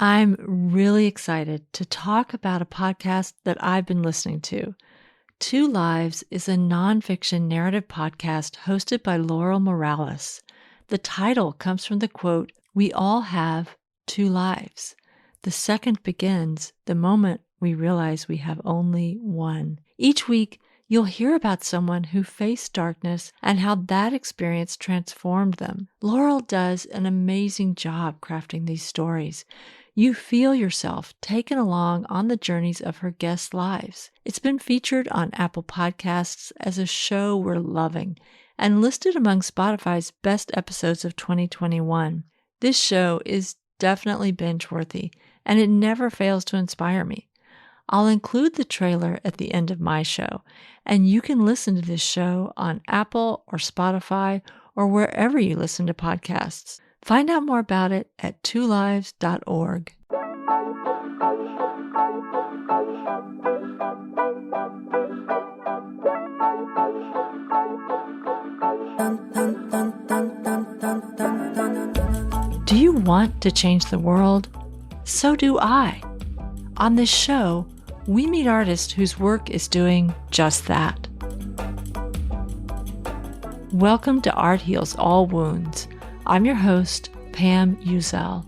I'm really excited to talk about a podcast that I've been listening to. Two Lives is a nonfiction narrative podcast hosted by Laurel Morales. The title comes from the quote, "We all have two lives. The second begins the moment we realize we have only one." Each week, you'll hear about someone who faced darkness and how that experience transformed them. Laurel does an amazing job crafting these stories. You feel yourself taken along on the journeys of her guests' lives. It's been featured on Apple Podcasts as a show we're loving and listed among Spotify's best episodes of 2021. This show is definitely binge-worthy, and it never fails to inspire me. I'll include the trailer at the end of my show, and you can listen to this show on Apple or Spotify or wherever you listen to podcasts. Find out more about it at twolives.org. Do you want to change the world? So do I. On this show, we meet artists whose work is doing just that. Welcome to Art Heals All Wounds. I'm your host, Pam Uzel.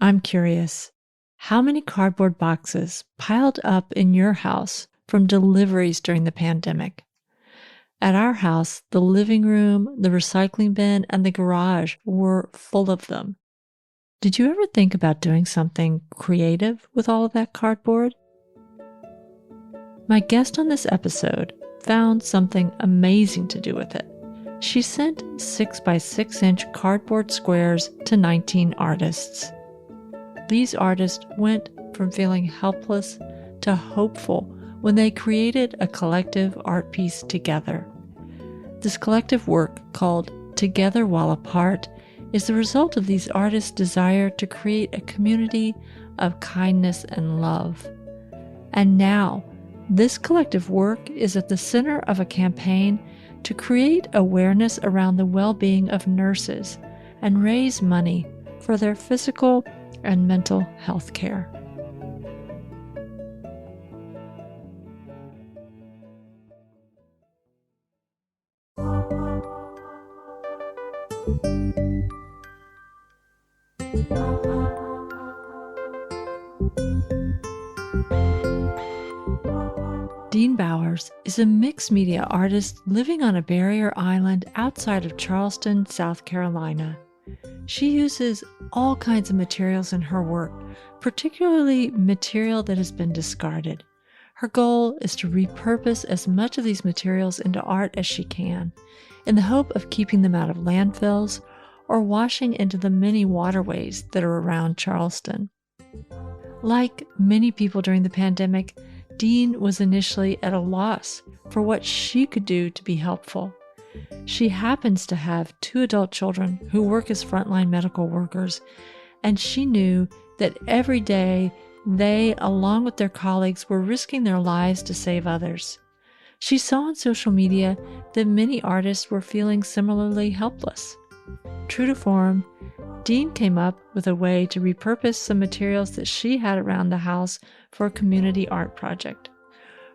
I'm curious, how many cardboard boxes piled up in your house from deliveries during the pandemic? At our house, the living room, the recycling bin, and the garage were full of them. Did you ever think about doing something creative with all of that cardboard? My guest on this episode found something amazing to do with it. She sent 6 by 6 inch cardboard squares to 19 artists. These artists went from feeling helpless to hopeful when they created a collective art piece together. This collective work, called Together While Apart, is the result of these artists' desire to create a community of kindness and love. And now, this collective work is at the center of a campaign to create awareness around the well-being of nurses and raise money for their physical and mental health care. Deane Bowers is a mixed media artist living on a barrier island outside of Charleston, South Carolina. She uses all kinds of materials in her work, particularly material that has been discarded. Her goal is to repurpose as much of these materials into art as she can, in the hope of keeping them out of landfills or washing into the many waterways that are around Charleston. Like many people during the pandemic, Deane was initially at a loss for what she could do to be helpful. She happens to have 2 adult children who work as frontline medical workers, and she knew that every day they, along with their colleagues, were risking their lives to save others. She saw on social media that many artists were feeling similarly helpless. True to form, Deane came up with a way to repurpose some materials that she had around the house for a community art project.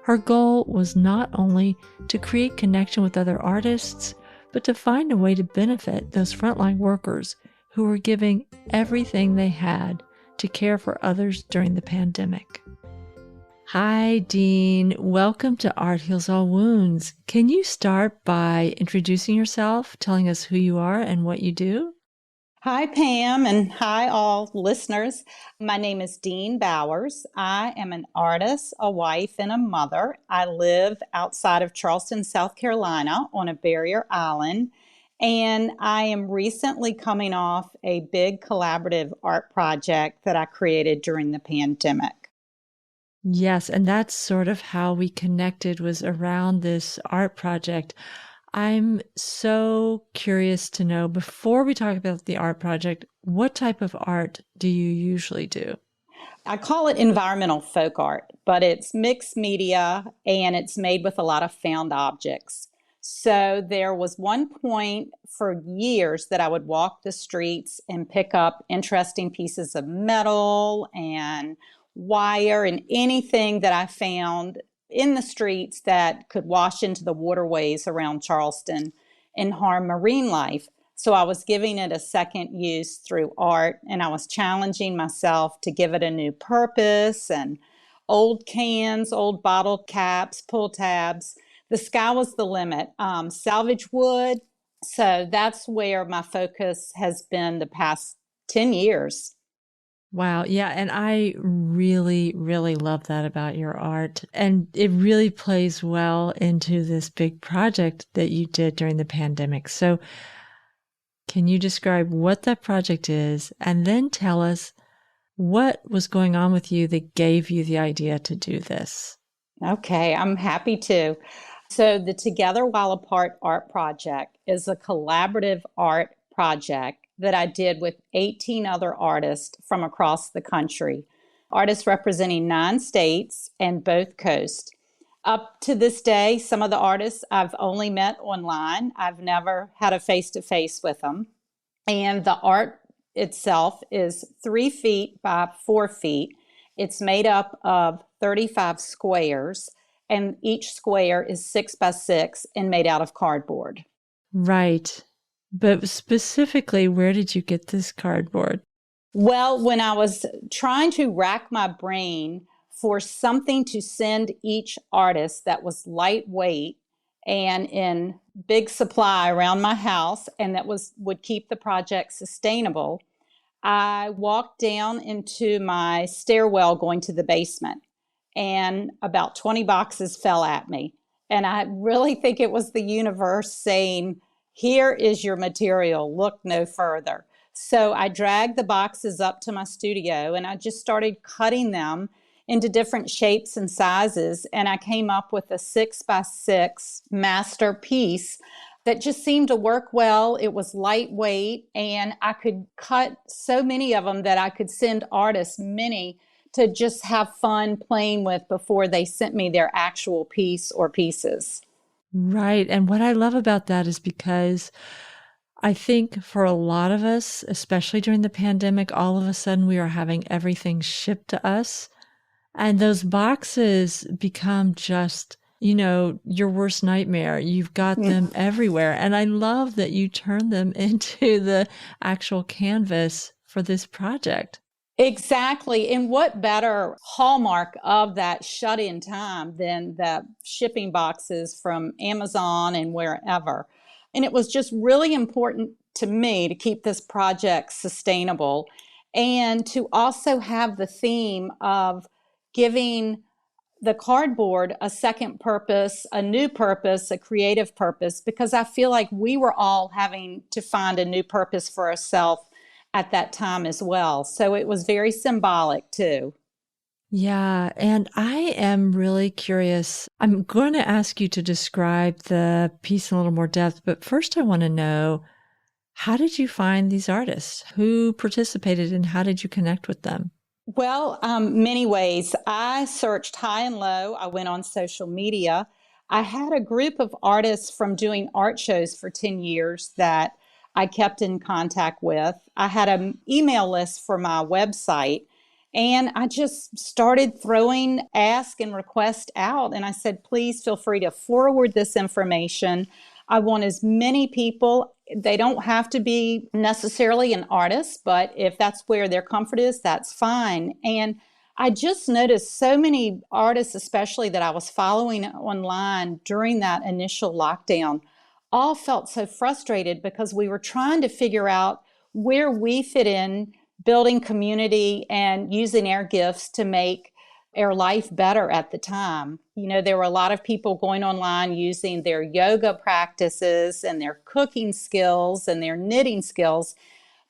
Her goal was not only to create connection with other artists, but to find a way to benefit those frontline workers who were giving everything they had to care for others during the pandemic. Hi, Deane. Welcome to Art Heals All Wounds. Can you start by introducing yourself, telling us who you are and what you do? Hi, Pam, and hi, all listeners. My name is Deane Bowers. I am an artist, a wife, and a mother. I live outside of Charleston, South Carolina, on a barrier island, and I am recently coming off a big collaborative art project that I created during the pandemic. Yes, and that's sort of how we connected, was around this art project. I'm so curious to know, before we talk about the art project, what type of art do you usually do? I call it environmental folk art, but it's mixed media and it's made with a lot of found objects. So there was one point for years that I would walk the streets and pick up interesting pieces of metal and wire and anything that I found in the streets that could wash into the waterways around Charleston and harm marine life. So I was giving it a second use through art, and I was challenging myself to give it a new purpose. And old cans, old bottle caps, pull tabs, the sky was the limit. Salvage wood. So that's where my focus has been the past 10 years. Wow. Yeah. And I really, really love that about your art. And it really plays well into this big project that you did during the pandemic. So, can you describe what that project is and then tell us what was going on with you that gave you the idea to do this? Okay, I'm happy to. So, the Together While Apart art project is a collaborative art project that I did with 18 other artists from across the country, artists representing 9 states and both coasts. Up to this day, some of the artists I've only met online. I've never had a face to face with them. And the art itself is 3 feet by 4 feet. It's made up of 35 squares, and each square is 6 by 6 and made out of cardboard. Right. But specifically, where did you get this cardboard? Well, when I was trying to rack my brain for something to send each artist that was lightweight and in big supply around my house and that would keep the project sustainable, I walked down into my stairwell going to the basement, and about 20 boxes fell at me. And I really think it was the universe saying, here is your material, look no further. So I dragged the boxes up to my studio and I just started cutting them into different shapes and sizes. And I came up with a 6 by 6 masterpiece that just seemed to work well. It was lightweight, and I could cut so many of them that I could send artists many to just have fun playing with before they sent me their actual piece or pieces. Right. And what I love about that is because I think for a lot of us, especially during the pandemic, all of a sudden we are having everything shipped to us. And those boxes become just, your worst nightmare. You've got them everywhere. And I love that you turn them into the actual canvas for this project. Exactly. And what better hallmark of that shut-in time than the shipping boxes from Amazon and wherever. And it was just really important to me to keep this project sustainable and to also have the theme of giving the cardboard a second purpose, a new purpose, a creative purpose, because I feel like we were all having to find a new purpose for ourselves at that time as well. So it was very symbolic too. Yeah, and I am really curious. I'm going to ask you to describe the piece in a little more depth, but first I want to know, how did you find these artists? Who participated and how did you connect with them? Well, many ways. I searched high and low. I went on social media. I had a group of artists from doing art shows for 10 years that I kept in contact with. I had an email list for my website, and I just started throwing ask and request out. And I said, please feel free to forward this information. I want as many people. They don't have to be necessarily an artist, but if that's where their comfort is, that's fine. And I just noticed so many artists, especially that I was following online during that initial lockdown, all felt so frustrated because we were trying to figure out where we fit in, building community and using our gifts to make our life better at the time. There were a lot of people going online using their yoga practices and their cooking skills and their knitting skills.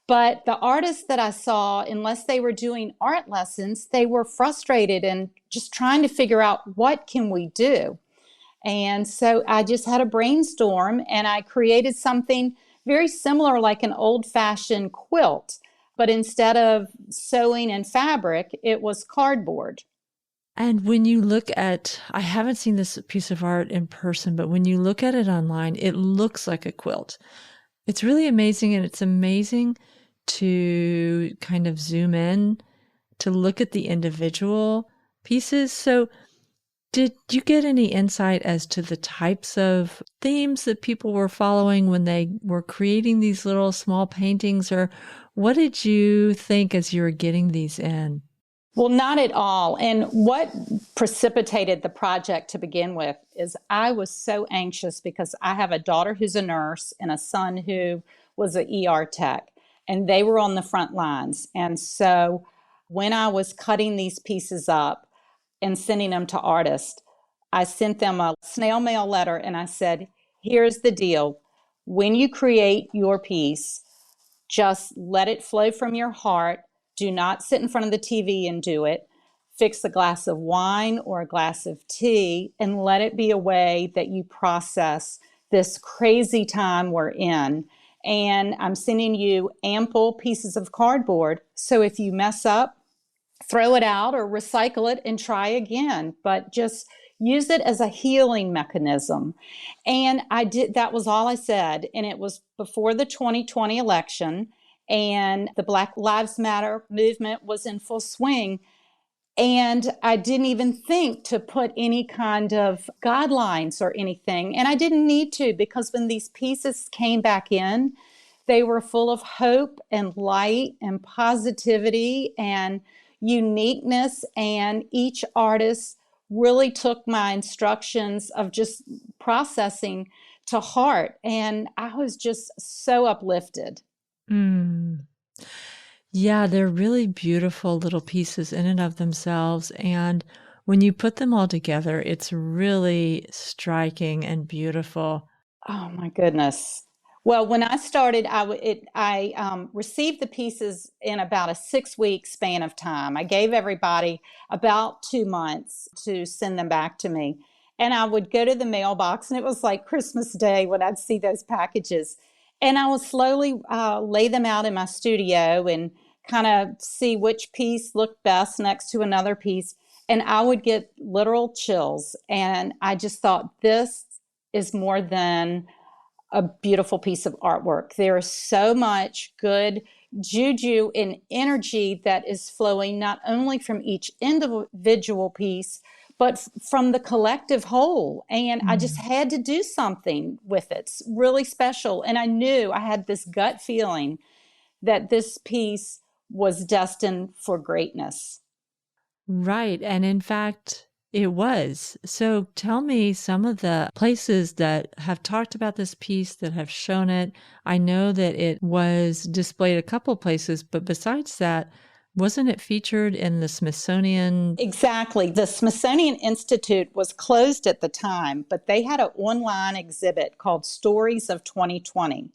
But the artists that I saw, unless they were doing art lessons, they were frustrated and just trying to figure out, what can we do? And so I just had a brainstorm and I created something very similar, like an old-fashioned quilt. but instead of sewing and fabric, it was cardboard. And when you look at, I haven't seen this piece of art in person, but when you look at it online, it looks like a quilt. It's really amazing. And it's amazing to kind of zoom in to look at the individual pieces. So did you get any insight as to the types of themes that people were following when they were creating these little small paintings? Or what did you think as you were getting these in? Well, not at all. And what precipitated the project to begin with is I was so anxious because I have a daughter who's a nurse and a son who was an ER tech, and they were on the front lines. And so when I was cutting these pieces up and sending them to artists, I sent them a snail mail letter and I said, here's the deal. When you create your piece, just let it flow from your heart. Do not sit in front of the TV and do it. Fix a glass of wine or a glass of tea and let it be a way that you process this crazy time we're in. And I'm sending you ample pieces of cardboard. So if you mess up, throw it out or recycle it and try again. But just use it as a healing mechanism. And I did, that was all I said. And it was before the 2020 election, and the Black Lives Matter movement was in full swing. And I didn't even think to put any kind of guidelines or anything. And I didn't need to, because when these pieces came back in, they were full of hope and light and positivity and uniqueness. And each artist really took my instructions of just processing to heart. And I was just so uplifted. Mm. Yeah, they're really beautiful little pieces in and of themselves. And when you put them all together, it's really striking and beautiful. Oh my goodness. Well, when I started, I received the pieces in about a 6-week span of time. I gave everybody about 2 months to send them back to me. And I would go to the mailbox, and it was like Christmas Day when I'd see those packages. And I would slowly lay them out in my studio and kind of see which piece looked best next to another piece. And I would get literal chills. And I just thought, this is more than a beautiful piece of artwork. There is so much good juju and energy that is flowing not only from each individual piece, but from the collective whole. And I just had to do something with it. It's really special. And I knew, I had this gut feeling that this piece was destined for greatness. Right. And in fact, it was. So tell me some of the places that have talked about this piece, that have shown it. I know that it was displayed a couple places, but besides that, wasn't it featured in the Smithsonian? Exactly. The Smithsonian Institute was closed at the time, but they had an online exhibit called Stories of 2020.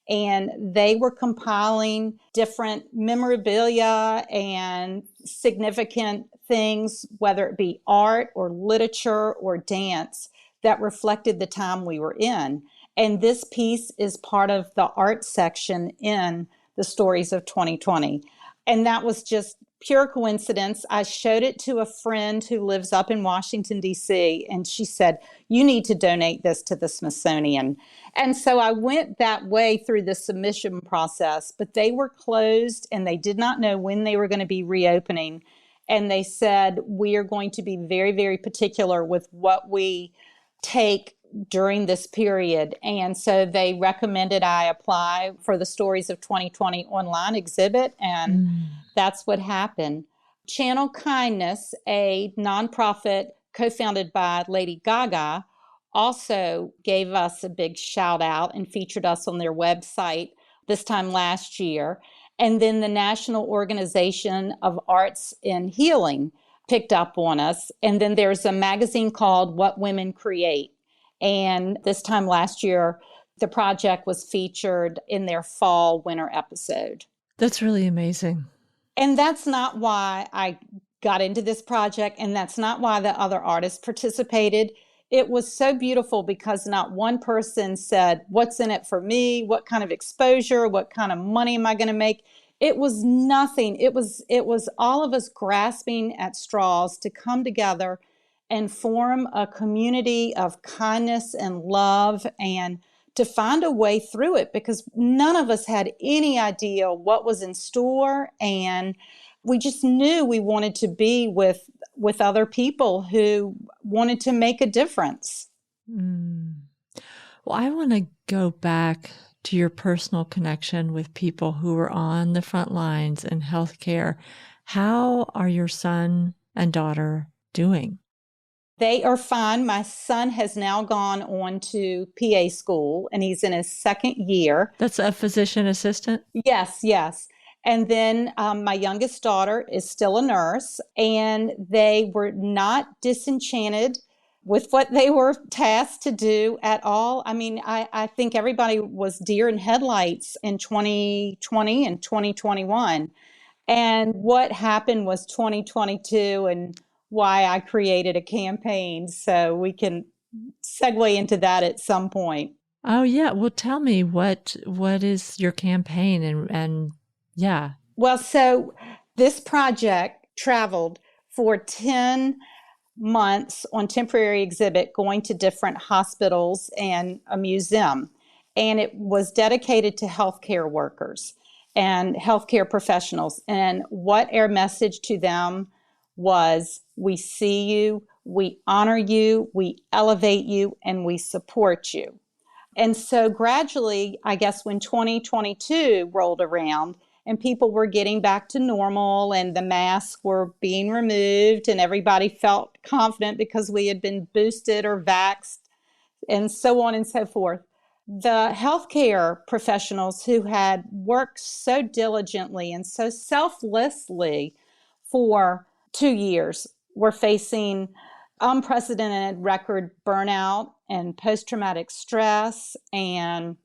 And they were compiling different memorabilia and significant things, whether it be art or literature or dance, that reflected the time we were in. And this piece is part of the art section in the Stories of 2020. And that was just pure coincidence. I showed it to a friend who lives up in Washington, D.C., and she said, you need to donate this to the Smithsonian. And so I went that way through the submission process, but they were closed and they did not know when they were going to be reopening. And they said, we are going to be very, very particular with what we take during this period. And so they recommended I apply for the Stories of 2020 online exhibit. And that's what happened. Channel Kindness, a nonprofit co-founded by Lady Gaga, also gave us a big shout out and featured us on their website this time last year. And then the National Organization of Arts in Healing picked up on us. And then there's a magazine called What Women Create. And this time last year, the project was featured in their fall winter episode. That's really amazing. And that's not why I got into this project, and that's not why the other artists participated. It was so beautiful because not one person said, what's in it for me? What kind of exposure? What kind of money am I going to make? It was nothing. It was all of us grasping at straws to come together and form a community of kindness and love and to find a way through it because none of us had any idea what was in store, and we just knew we wanted to be with other people who wanted to make a difference. Mm. Well, I want to go back to your personal connection with people who were on the front lines in healthcare. How are your son and daughter doing? They are fine. My son has now gone on to PA school and he's in his second year. That's a physician assistant? Yes, yes. And then my youngest daughter is still a nurse, and they were not disenchanted with what they were tasked to do at all. I mean, I think everybody was deer in headlights in 2020 and 2021. And what happened was 2022 and why I created a campaign. So we can segue into that at some point. Oh yeah. Well, tell me what is your campaign and yeah. Well, so this project traveled for 10 months on temporary exhibit, going to different hospitals and a museum. And it was dedicated to healthcare workers and healthcare professionals. And what our message to them was, we see you, we honor you, we elevate you, and we support you. And so gradually, I guess when 2022 rolled around and people were getting back to normal and the masks were being removed and everybody felt confident because we had been boosted or vaxxed and so on and so forth, the healthcare professionals who had worked so diligently and so selflessly for 2 years were facing unprecedented record burnout and post-traumatic stress, and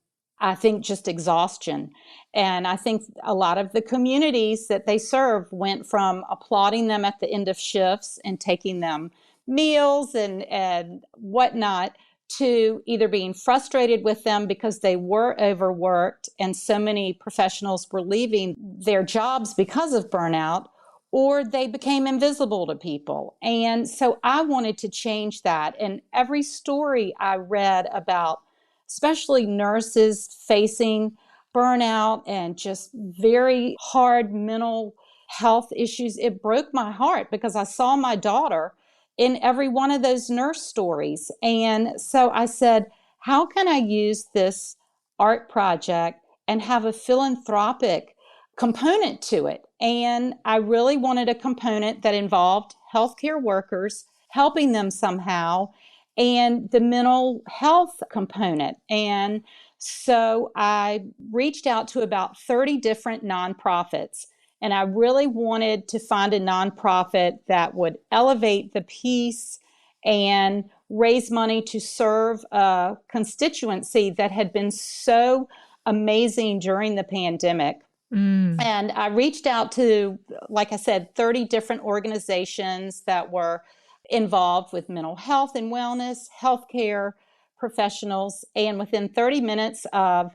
I think just exhaustion. And I think a lot of the communities that they serve went from applauding them at the end of shifts and taking them meals and whatnot to either being frustrated with them because they were overworked and so many professionals were leaving their jobs because of burnout, or they became invisible to people. And so I wanted to change that. And every story I read about, especially nurses facing burnout and just very hard mental health issues, it broke my heart because I saw my daughter in every one of those nurse stories. And so I said, how can I use this art project and have a philanthropic component to it? And I really wanted a component that involved healthcare workers, helping them somehow, and the mental health component. And so I reached out to about 30 different nonprofits. And I really wanted to find a nonprofit that would elevate the piece and raise money to serve a constituency that had been so amazing during the pandemic. Mm. And I reached out to, like I said, 30 different organizations that were involved with mental health and wellness, healthcare professionals. And within 30 minutes of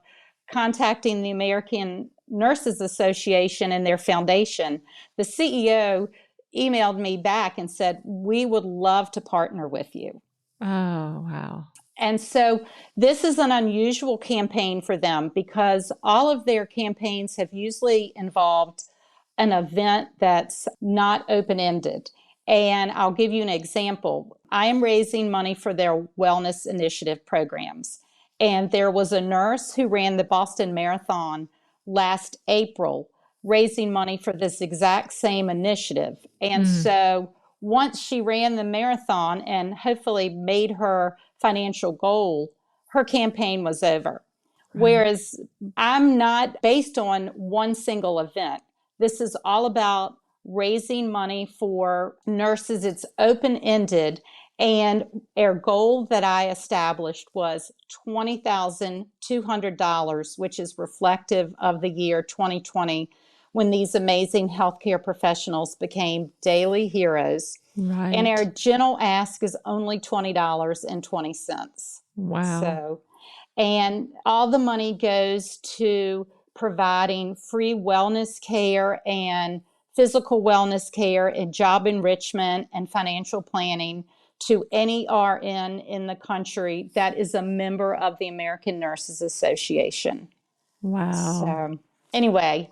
contacting the American Nurses Association and their foundation, the CEO emailed me back and said, we would love to partner with you. Oh, wow. And so this is an unusual campaign for them because all of their campaigns have usually involved an event that's not open-ended. And I'll give you an example. I am raising money for their wellness initiative programs. And there was a nurse who ran the Boston Marathon last April, raising money for this exact same initiative. And so once she ran the marathon and hopefully made her financial goal, her campaign was over. Right. Whereas I'm not based on one single event. This is all about raising money for nurses. It's open-ended. And our goal that I established was $20,200, which is reflective of the year 2020, when these amazing healthcare professionals became daily heroes. Right. And our general ask is only $20.20. Wow. So, and all the money goes to providing free wellness care and physical wellness care and job enrichment and financial planning to any RN in the country that is a member of the American Nurses Association. Wow. So anyway,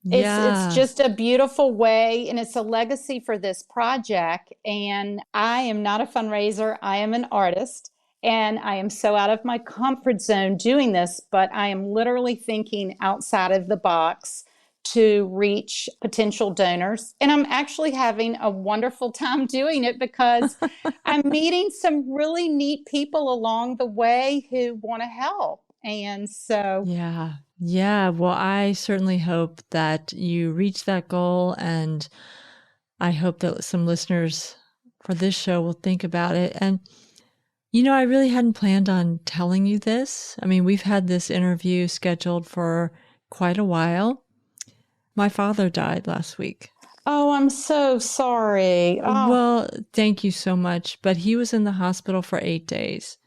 it's Yeah. just a beautiful way, and it's a legacy for this project. And I am not a fundraiser. I am an artist, and I am so out of my comfort zone doing this, but I am literally thinking outside of the box to reach potential donors. And I'm actually having a wonderful time doing it because I'm meeting some really neat people along the way who want to help. And so, Yeah. Yeah. Well, I certainly hope that you reach that goal. And I hope that some listeners for this show will think about it. And, I really hadn't planned on telling you this. I mean, we've had this interview scheduled for quite a while. My father died last week. oh, I'm so sorry. Oh, Well, thank you so much. But he was in the hospital for 8 days.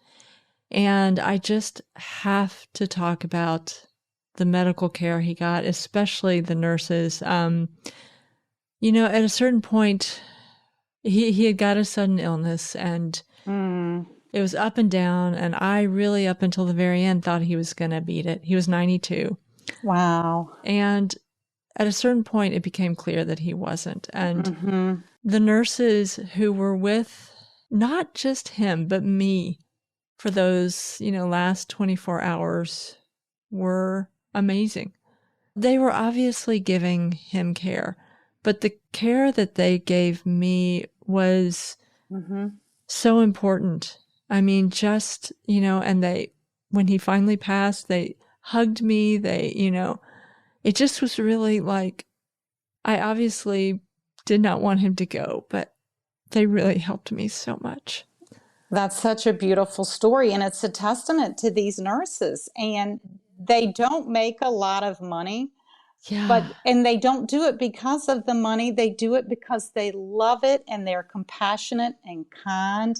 And I just have to talk about the medical care he got, especially the nurses. At a certain point, he had got a sudden illness, and it was up and down. And I really, up until the very end, thought he was going to beat it. He was 92. wow. And at a certain point, it became clear that he wasn't. And the nurses who were with not just him, but me for those, last 24 hours were amazing. They were obviously giving him care, but the care that they gave me was so important. I mean, just, and when he finally passed, they hugged me. It just was really like, I obviously did not want him to go, but they really helped me so much. That's such a beautiful story. And it's a testament to these nurses. And they don't make a lot of money, Yeah. and they don't do it because of the money. They do it because they love it and they're compassionate and kind.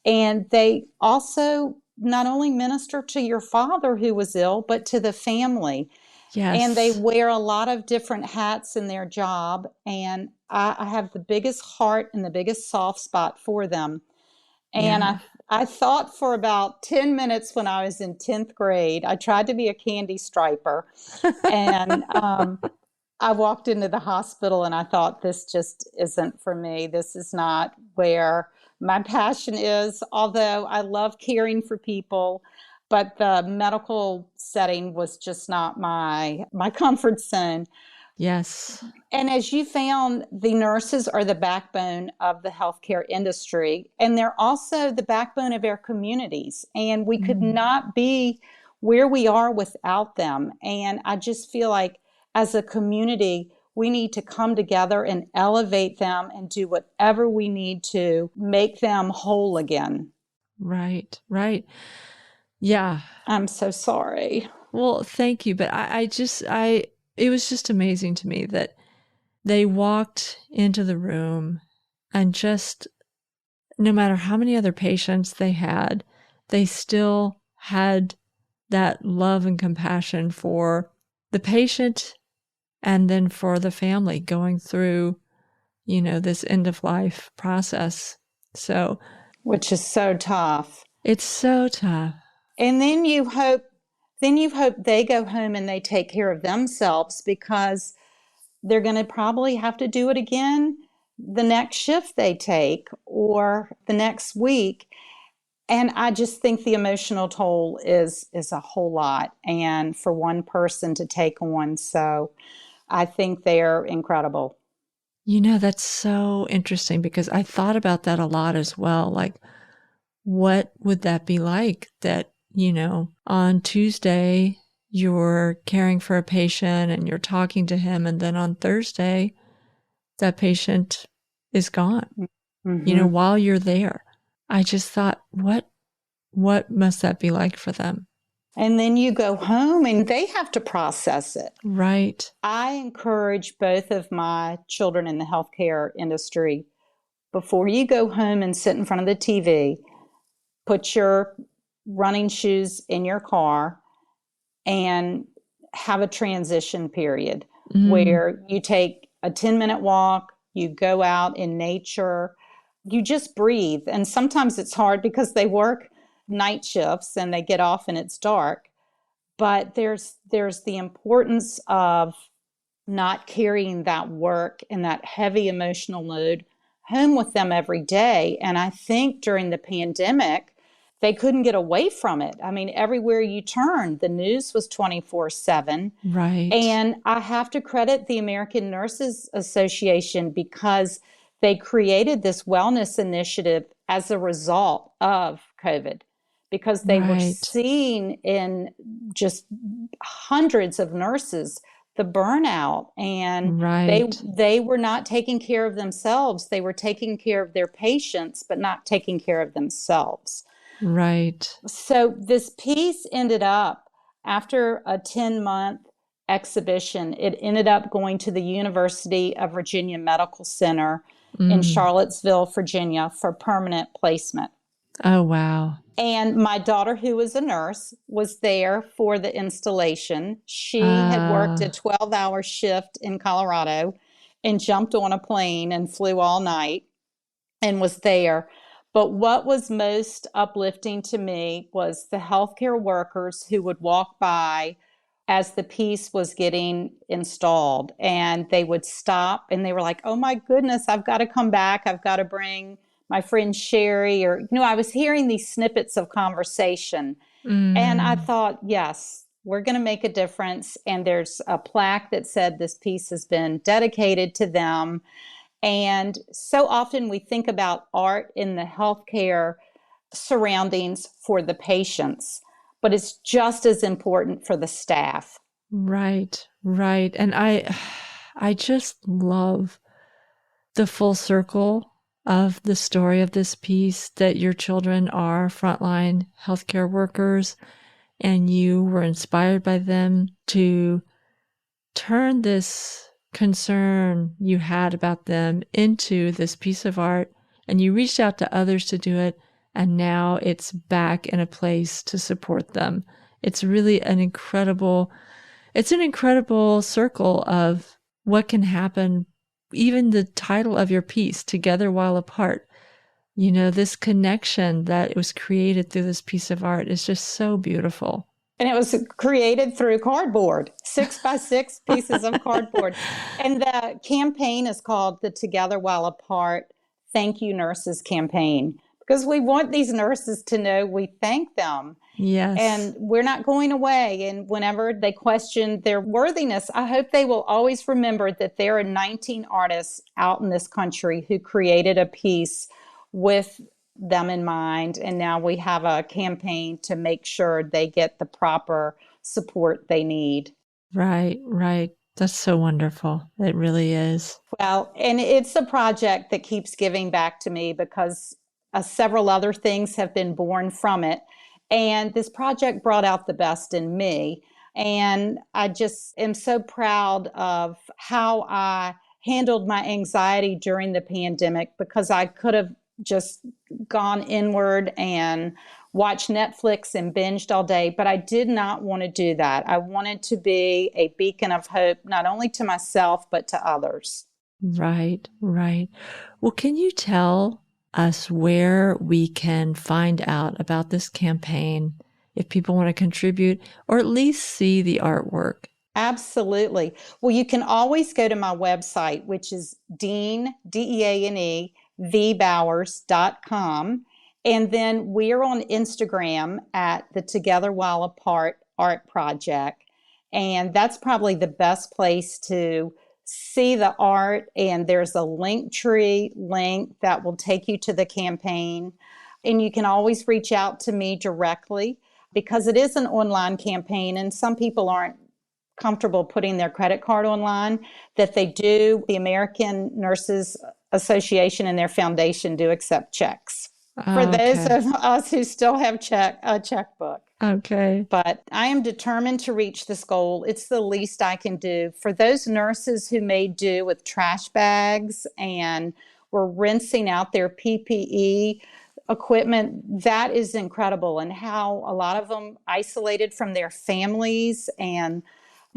And they also not only minister to your father who was ill, but to the family. Yes. And they wear a lot of different hats in their job. And I have the biggest heart and the biggest soft spot for them. And Yeah. I thought for about 10 minutes when I was in 10th grade, I tried to be a candy striper. And I walked into the hospital and I thought, this just isn't for me. This is not where my passion is, although I love caring for people. But the medical setting was just not my comfort zone. Yes. And as you found, the nurses are the backbone of the healthcare industry, and they're also the backbone of our communities. And we could not be where we are without them. And I just feel like as a community, we need to come together and elevate them and do whatever we need to make them whole again. Right. Right. Yeah. I'm so sorry. Well, thank you. But it was just amazing to me that they walked into the room and just, no matter how many other patients they had, they still had that love and compassion for the patient and then for the family going through, this end of life process. So, Which is so tough. it's so tough. And then you hope they go home and they take care of themselves, because they're going to probably have to do it again the next shift they take or the next week. And I just think the emotional toll is a whole lot, and for one person to take on. So I think they're incredible. That's so interesting because I thought about that a lot as well. Like, what would that be like that, on Tuesday, you're caring for a patient and you're talking to him, and then on Thursday, that patient is gone, while you're there. I just thought, what must that be like for them? And then you go home and they have to process it. Right. I encourage both of my children in the healthcare industry, before you go home and sit in front of the TV, put your running shoes in your car and have a transition period Mm, where you take a 10-minute walk, you go out in nature, you just breathe. And sometimes it's hard because they work night shifts and they get off and it's dark. But there's the importance of not carrying that work and that heavy emotional load home with them every day. And I think during the pandemic, they couldn't get away from it. I mean, everywhere you turn, the news was 24/7. right. And I have to credit the American Nurses Association because they created this wellness initiative as a result of COVID, because they were Right. seeing in just hundreds of nurses the burnout, and Right. they were not taking care of themselves. They were taking care of their patients, but not taking care of themselves. Right. So this piece ended up, after a 10-month exhibition, it ended up going to the University of Virginia Medical Center in Mm. Charlottesville, Virginia, for permanent placement. Oh, wow. And my daughter, who was a nurse, was there for the installation. She had worked a Uh, 12-hour shift in Colorado and jumped on a plane and flew all night and was there. But what was most uplifting to me was the healthcare workers who would walk by as the piece was getting installed, and they would stop and they were like, "Oh my goodness, I've got to come back. I've got to bring my friend Sherry." Or, I was hearing these snippets of conversation, and I mm. thought, yes, we're going to make a difference. And there's a plaque that said this piece has been dedicated to them. And so often we think about art in the healthcare surroundings for the patients, but it's just as important for the staff. Right. Right. And I just love the full circle of the story of this piece, that your children are frontline healthcare workers and you were inspired by them to turn this concern you had about them into this piece of art, and you reached out to others to do it, and now it's back in a place to support them. It's really it's an incredible circle of what can happen. Even the title of your piece, Together While Apart, this connection that was created through this piece of art is just so beautiful. And it was created through cardboard, 6x6 pieces of cardboard. And the campaign is called the Together While Apart Thank You Nurses campaign, because we want these nurses to know we thank them. Yes. And we're not going away. And whenever they question their worthiness, I hope they will always remember that there are 19 artists out in this country who created a piece with them in mind. And now we have a campaign to make sure they get the proper support they need. Right, right. That's so wonderful. It really is. Well, and it's a project that keeps giving back to me because several other things have been born from it. And this project brought out the best in me. And I just am so proud of how I handled my anxiety during the pandemic, because I could have just gone inward and watched Netflix and binged all day, but I did not want to do that. I wanted to be a beacon of hope, not only to myself, but to others. Right, right. Well, can you tell us where we can find out about this campaign if people want to contribute or at least see the artwork? Absolutely. Well, you can always go to my website, which is Deane, Deane, vbowers.com. And then we're on Instagram at the Together While Apart Art Project. And that's probably the best place to see the art. And there's a Linktree link that will take you to the campaign. And you can always reach out to me directly, because it is an online campaign and some people aren't comfortable putting their credit card online. That they do, the American Nurses Association and their foundation do accept checks for those Okay. of us who still have a checkbook. Okay. But I am determined to reach this goal. It's the least I can do. For those nurses who may do with trash bags and were rinsing out their PPE equipment, that is incredible. And how a lot of them isolated from their families and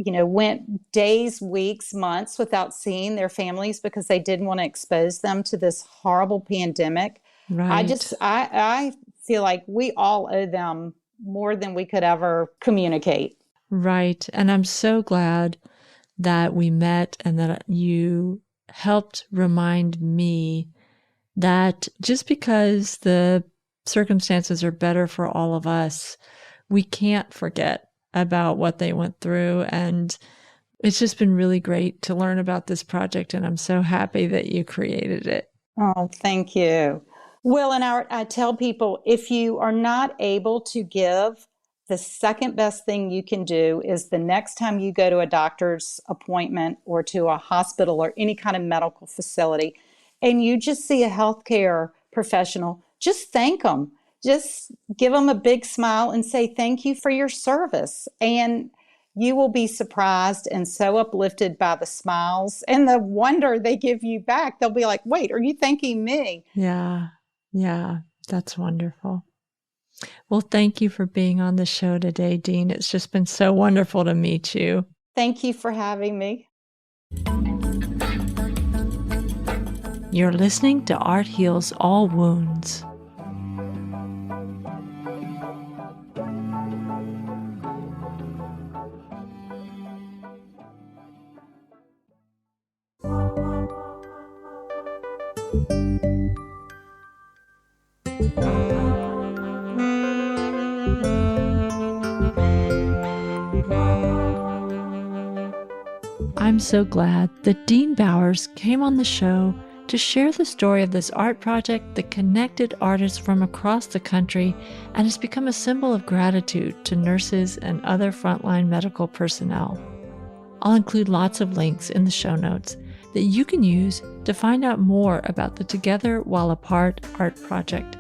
went days, weeks, months without seeing their families because they didn't want to expose them to this horrible pandemic. Right. I feel like we all owe them more than we could ever communicate. Right. And I'm so glad that we met and that you helped remind me that just because the circumstances are better for all of us, we can't forget about what they went through. And it's just been really great to learn about this project. And I'm so happy that you created it. Oh, thank you. Well, and I tell people, if you are not able to give, the second best thing you can do is the next time you go to a doctor's appointment or to a hospital or any kind of medical facility, and you just see a healthcare professional, just thank them. Just give them a big smile and say, thank you for your service. And you will be surprised and so uplifted by the smiles and the wonder they give you back. They'll be like, wait, are you thanking me? Yeah. Yeah. That's wonderful. Well, thank you for being on the show today, Deane. It's just been so wonderful to meet you. Thank you for having me. You're listening to Art Heals All Wounds. I'm so glad that Deane Bowers came on the show to share the story of this art project that connected artists from across the country and has become a symbol of gratitude to nurses and other frontline medical personnel. I'll include lots of links in the show notes that you can use to find out more about the Together While Apart art project,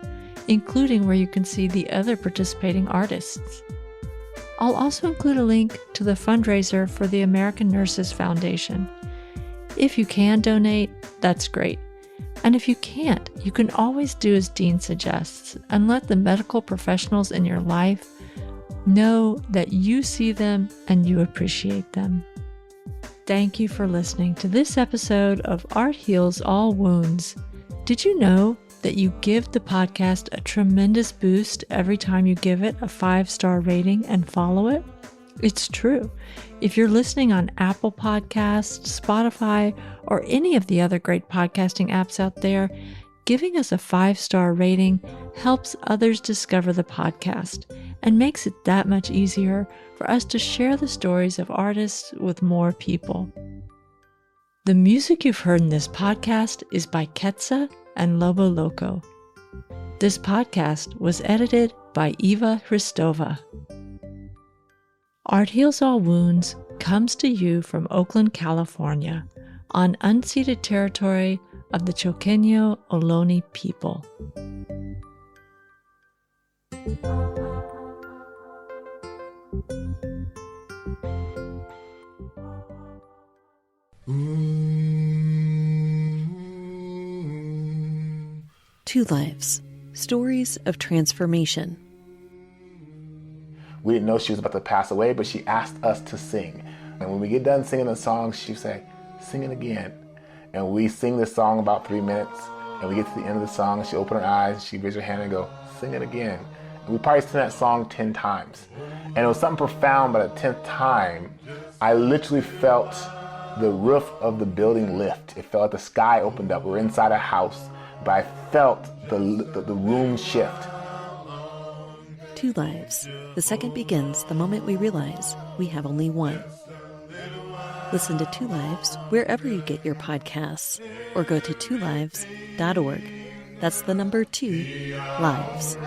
including where you can see the other participating artists. I'll also include a link to the fundraiser for the American Nurses Foundation. If you can donate, that's great. And if you can't, you can always do as Deane suggests and let the medical professionals in your life know that you see them and you appreciate them. Thank you for listening to this episode of Art Heals All Wounds. Did you know that you give the podcast a tremendous boost every time you give it a 5-star rating and follow it? It's true. If you're listening on Apple Podcasts, Spotify, or any of the other great podcasting apps out there, giving us a 5-star rating helps others discover the podcast and makes it that much easier for us to share the stories of artists with more people. The music you've heard in this podcast is by Ketsa and Lobo Loco. This podcast was edited by Eva Hristova. Art Heals All Wounds comes to you from Oakland, California, on unceded territory of the Choqueño Ohlone people. Two Lives, Stories of Transformation. We didn't know she was about to pass away, but she asked us to sing. And when we get done singing the song, she'd say, sing it again. And we sing this song about 3 minutes, and we get to the end of the song, and she open her eyes, she raise her hand and go, sing it again. And we probably sang that song 10 times. And it was something profound, but at the 10th time, I literally felt the roof of the building lift. It felt like the sky opened up. We're inside a house, but I felt the room shift. Two Lives. The second begins the moment we realize we have only one. Listen to Two Lives wherever you get your podcasts, or go to twolives.org. That's the number 2 lives.